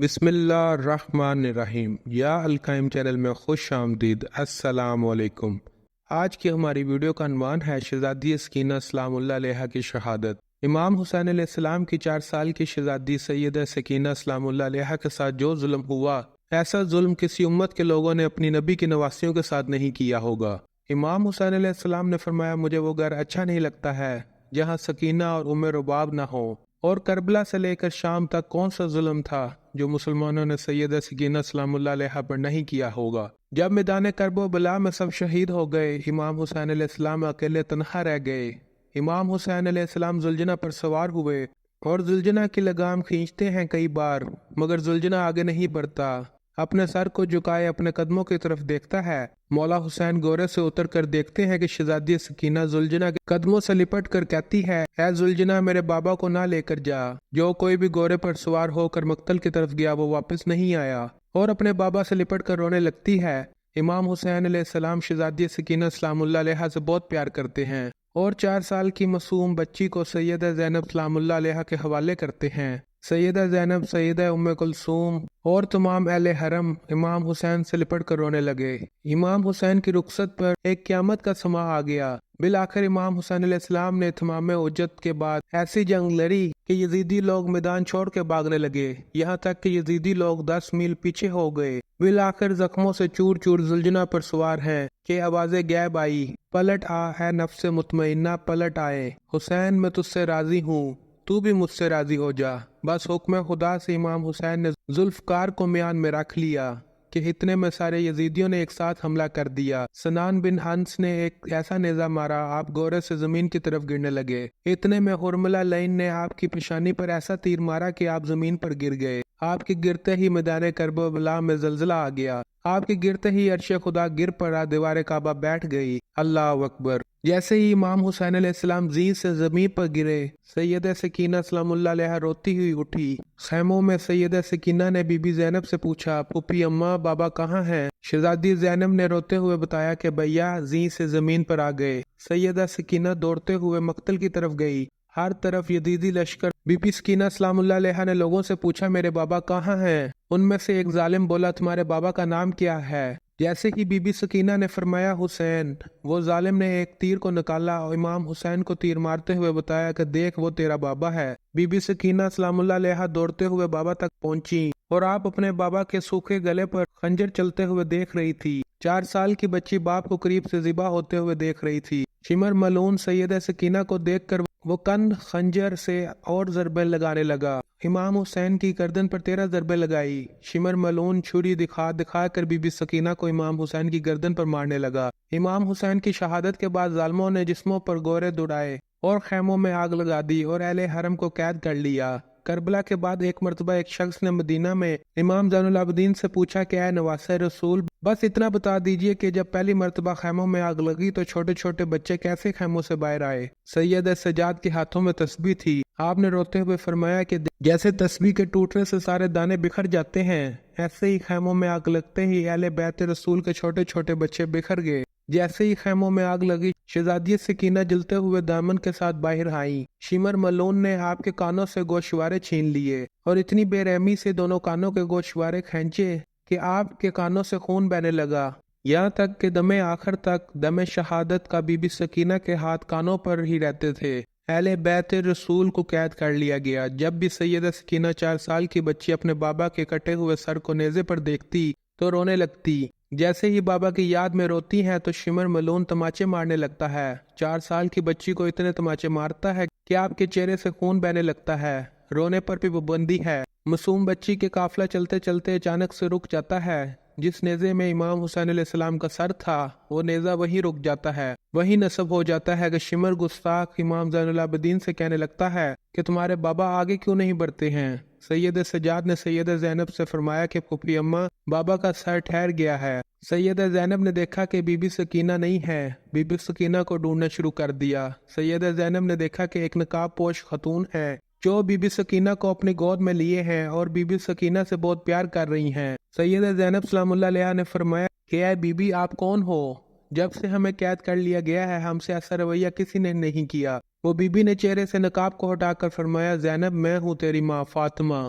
بسم اللہ الرحمن الرحیم۔ یا القائم چینل میں خوش آمدید۔ السلام علیکم۔ آج کی ہماری ویڈیو کا عنوان ہے شہزادی سکینہ سلام اللہ علیہا کی شہادت۔ امام حسین علیہ السلام کی 4 سال کی شہزادی سیدہ سکینہ سلام اللہ علیہا کے ساتھ جو ظلم ہوا، ایسا ظلم کسی امت کے لوگوں نے اپنی نبی کی نواسیوں کے ساتھ نہیں کیا ہوگا۔ امام حسین علیہ السلام نے فرمایا، مجھے وہ گھر اچھا نہیں لگتا ہے جہاں سکینہ اور ام رباب نہ ہو، اور کربلا سے لے کر شام تک کون سا ظلم تھا جو مسلمانوں نے سیدہ سکینہ سلام اللہ علیہا پر نہیں کیا ہوگا۔ جب میدان کرب و بلا میں سب شہید ہو گئے، امام حسین علیہ السلام اکیلے تنہا رہ گئے۔ امام حسین علیہ السلام زلجنہ پر سوار ہوئے اور زلجنہ کی لگام کھینچتے ہیں کئی بار، مگر زلجنہ آگے نہیں بڑھتا۔ اپنے سر کو جھکائے اپنے قدموں کی طرف دیکھتا ہے۔ مولا حسین گورے سے اتر کر دیکھتے ہیں کہ شہزادی سکینہ زلجنہ کے قدموں سے لپٹ کر کہتی ہے، اے زلجنہ، میرے بابا کو نہ لے کر جا۔ جو کوئی بھی گورے پر سوار ہو کر مقتل کی طرف گیا وہ واپس نہیں آیا، اور اپنے بابا سے لپٹ کر رونے لگتی ہے۔ امام حسین علیہ السلام شہزادی سکینہ سلام اللہ علیہا سے بہت پیار کرتے ہیں، اور 4 سال کی معصوم بچی کو سیدہ زینب سلام اللہ علیہا کے حوالے کرتے ہیں۔ سیدہ زینب، سیدہ ام کلثوم اور تمام اہل حرم امام حسین سے لپٹ کر رونے لگے۔ امام حسین کی رخصت پر ایک قیامت کا سما آ گیا۔ بالآخر امام حسین علیہ السلام نے اتمام حجت کے بعد ایسی جنگ لڑی کہ یزیدی لوگ میدان چھوڑ کے بھاگنے لگے، یہاں تک کہ یزیدی لوگ 10 میل پیچھے ہو گئے۔ بالآخر زخموں سے چور چور زلجنہ پر سوار ہیں کہ آواز غیب آئی، پلٹ آ اے نفس مطمئنہ، پلٹ آئے۔ حسین، میں تجھ سے راضی ہوں، تو بھی مجھ سے راضی ہو جا۔ بس حکم خدا سے امام حسین نے ذوالفقار کو میان میں رکھ لیا کہ اتنے میں سارے یزیدیوں نے ایک ساتھ حملہ کر دیا۔ سنان بن ہنس نے ایک ایسا نیزہ مارا، آپ گورے سے زمین کی طرف گرنے لگے۔ اتنے میں حرملہ لین نے آپ کی پیشانی پر ایسا تیر مارا کہ آپ زمین پر گر گئے۔ آپ کے گرتے ہی میدان کرب و بلا میں زلزلہ آ گیا۔ آپ کے گرتے ہی عرش خدا گر پڑا، دیوار کعبہ بیٹھ گئی۔ اللہ اکبر۔ جیسے ہی امام حسین علیہ السلام زین سے زمین پر گرے، سیدہ سکینہ سلام اللہ علیہا روتی ہوئی اٹھی۔ خیموں میں سیدہ سکینہ نے بی بی زینب سے پوچھا، پھوپھی اماں، بابا کہاں ہیں؟ شہزادی زینب نے روتے ہوئے بتایا کہ بھیا زین سے زمین پر آ گئے۔ سیدہ سکینہ دوڑتے ہوئے مقتل کی طرف گئی۔ ہر طرف یزیدی لشکر۔ بی بی سکینہ سلام اللہ علیہا نے لوگوں سے پوچھا، میرے بابا کہاں ہیں؟ ان میں سے ایک ظالم بولا، تمہارے بابا کا نام کیا ہے؟ جیسے ہی بی بی سکینہ نے فرمایا حسین، وہ ظالم نے ایک تیر کو نکالا اور امام حسین کو تیر مارتے ہوئے بتایا کہ دیکھ، وہ تیرا بابا ہے۔ بی بی سکینہ سلام اللہ علیہا دوڑتے ہوئے بابا تک پہنچی اور آپ اپنے بابا کے سوکھے گلے پر خنجر چلتے ہوئے دیکھ رہی تھی۔ 4 سال کی بچی باپ کو قریب سے ذبح ہوتے ہوئے دیکھ رہی تھی۔ شمر ملعون سیدہ سکینہ کو دیکھ کر وہ کند خنجر سے اور ضربیں لگانے لگا۔ امام حسین کی گردن پر 13 ضربیں لگائی۔ شمر ملعون چھری دکھا دکھا کر بی بی سکینہ کو امام حسین کی گردن پر مارنے لگا۔ امام حسین کی شہادت کے بعد ظالموں نے جسموں پر گورے دوڑائے اور خیموں میں آگ لگا دی اور اہل حرم کو قید کر لیا۔ کربلا کے بعد ایک مرتبہ ایک شخص نے مدینہ میں امام زین العابدین سے پوچھا کہ اے نواسہ رسول، بس اتنا بتا دیجئے کہ جب پہلی مرتبہ خیموں میں آگ لگی تو چھوٹے چھوٹے بچے کیسے خیموں سے باہر آئے؟ سید سجاد کے ہاتھوں میں تسبیح تھی۔ آپ نے روتے ہوئے فرمایا کہ جیسے تسبیح کے ٹوٹنے سے سارے دانے بکھر جاتے ہیں، ایسے ہی خیموں میں آگ لگتے ہی اہل بیت رسول کے چھوٹے چھوٹے بچے بکھر گئے۔ جیسے ہی خیموں میں آگ لگی، شہزادی سکینہ جلتے ہوئے دامن کے ساتھ باہر آئیں۔ شمر ملعون نے آپ کے کانوں سے گوشوارے چھین لیے اور اتنی بے رحمی سے دونوں کانوں کے گوشوارے کھینچے کہ آپ کے کانوں سے خون بہنے لگا، یہاں تک کہ دم آخر تک دم شہادت کا بی بی سکینہ کے ہاتھ کانوں پر ہی رہتے تھے۔ اہل بیت رسول کو قید کر لیا گیا۔ جب بھی سیدہ سکینہ 4 سال کی بچی اپنے بابا کے کٹے ہوئے سر کو نیزے پر دیکھتی تو رونے لگتی۔ جیسے ہی بابا کی یاد میں روتی ہیں تو شمر ملعون تماچے مارنے لگتا ہے۔ 4 سال کی بچی کو اتنے تماچے مارتا ہے کہ آپ کے چہرے سے خون بہنے لگتا ہے۔ رونے پر بھی پابندی ہے۔ معصوم بچی کے قافلہ چلتے چلتے اچانک سے رک جاتا ہے۔ جس نیزے میں امام حسین علیہ السلام کا سر تھا، وہ نیزہ وہیں رک جاتا ہے، وہیں نصب ہو جاتا ہے کہ شمر گستاخ امام زین العابدین سے کہنے لگتا ہے کہ تمہارے بابا آگے کیوں نہیں بڑھتے ہیں؟ سید سجاد نے سیدہ زینب سے فرمایا کہ پھوپھی اماں، بابا کا سر ٹھہر گیا ہے۔ سیدہ زینب نے دیکھا کہ بی بی سکینہ نہیں ہے، بی بی سکینہ کو ڈھونڈنا شروع کر دیا۔ سیدہ زینب نے دیکھا کہ ایک نقاب پوش خاتون ہے جو بی بی سکینہ کو اپنی گود میں لیے ہیں اور بی بی سکینہ سے بہت پیار کر رہی ہیں۔ سیدہ زینب سلام اللہ علیہا نے فرمایا کہ اے بی بی، آپ کون ہو؟ جب سے ہمیں قید کر لیا گیا ہے ہم سے ایسا رویہ کسی نے نہیں کیا۔ وہ بی بی نے چہرے سے نقاب کو ہٹا کر فرمایا، زینب، میں ہوں تیری ماں فاطمہ۔